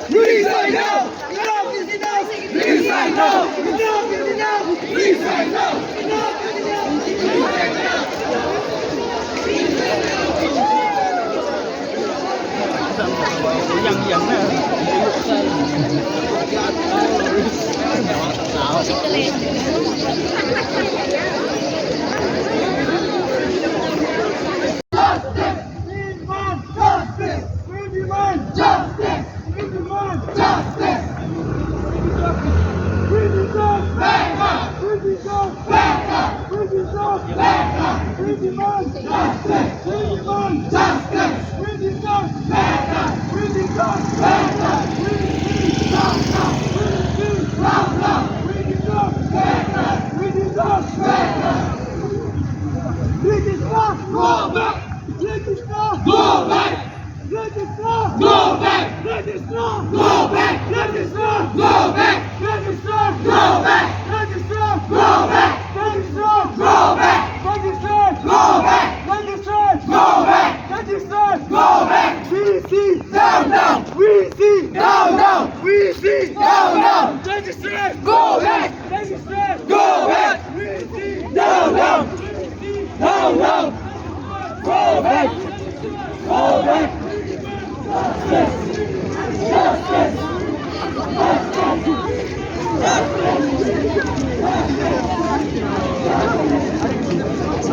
Resign now! Enough is enough! Resign now! Enough is enough! Resign now! Enough is enough! Resign now!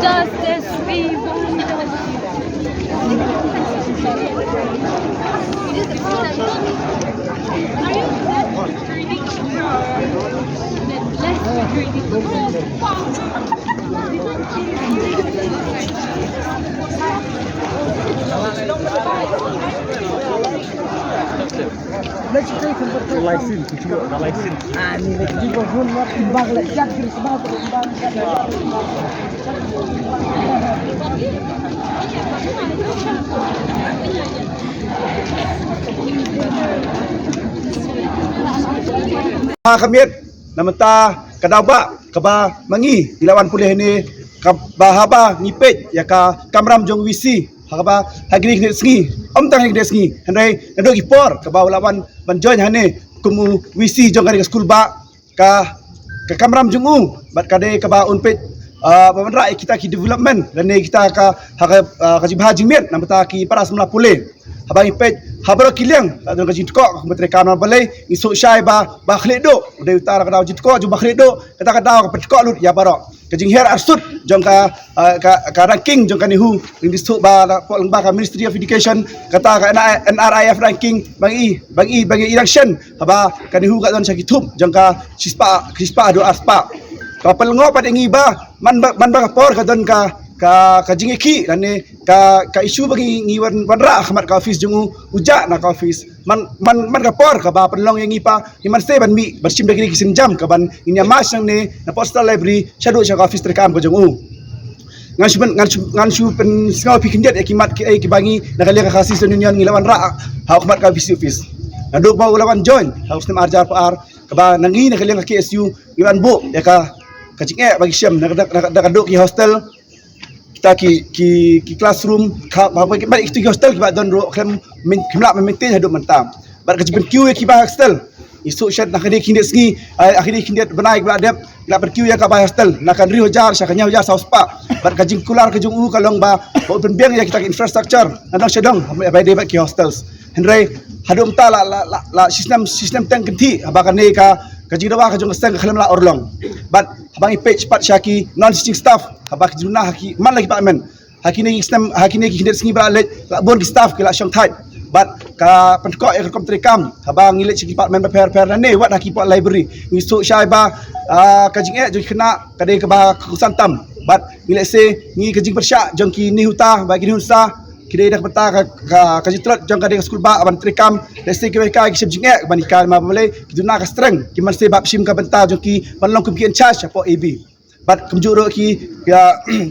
Justice, we want Kamit namata kadaba kaba mangi ilawan pulih ni kabahaba ngipet ya ka kamram jong wisi hakaba hagri kne sngi tang hagri sngi handai ndo ipor kaba lawan banjoin hane kumu wisi jong ka school ba ka kamram jong u bat kade kaba unpet pemandra kita ki development dan kita ka kaji bahajing met namata ki paras mula pulih habang ipet habro kiliang adon kajin ko metre kana balai isu syai ba khledo de utara kada jit ko ju ba khledo kata kada ka petko lut ya baro kajing her arsut jong ka ranking jong ka nihu indistu ba ko lengba ka Ministry of Education kata ka NRIF ranking bagi election haba ka nihu ka don sakitup jong ka sispa do aspa ka pelngo pada ngiba man ba por ka don ka kajing eki dan ni ka isu bagi ngiwan wanra khmat ka office jungu uja na ka office man ka por ka ba penlong yang ipa iman se ban mi bersim dagri kisim jam ka ban inya mas yang ni na postal library shadow ka office terkam ka jungu ngan su pen ngau pikindiat ekimat ki bangi na kali ka kasis union ngilawan ra ha khmat ka office na do ba ulawan join ha ustem arjar par ka ba nangi na kali ka KSU iwan bu ya ka kajing bagi syam na kadok ki hostel kita ki classroom apa itu hostel kita don ro kem kemla maintain hidup mentam bar ka jiben queue ki ba hostel isu syat nak dia kindet sengi akhirnya kindet benai ba adep la ber queue ka ba hostel nak kan ri hojar syakanya hojar sauspa bar ka jing kular ka jung kalong ba open bank ya kita infrastructure nadang sedang ba de ba ki hostels henry hadum ta la sistem tang kenti abakan ne ka kajirawa ka jung stang khalam la orlong but habang page pat syaki non teaching staff habak juna haki man lagi department hakini sistem hakini ki hindet singi balik la bon ki staff ki la syang thai but ka penko e kom trekam habang ngilet si department pair ne wat haki pot library ngisu syai ba kajing jo kena kade ka ba kusan tam but ngilet se ngi kajing persyak jong ki ni huta bagi ni husa kide dak peta ka jitrat jong kade school ba aban trekam lese ki ka ki sebjing e ban ikan ma boleh juna ka streng ki man se bab sim ka benta jong ki ban long ki en charge apo AB but kemjuro ki ya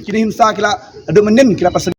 kini hinsa kila adu menin kila pas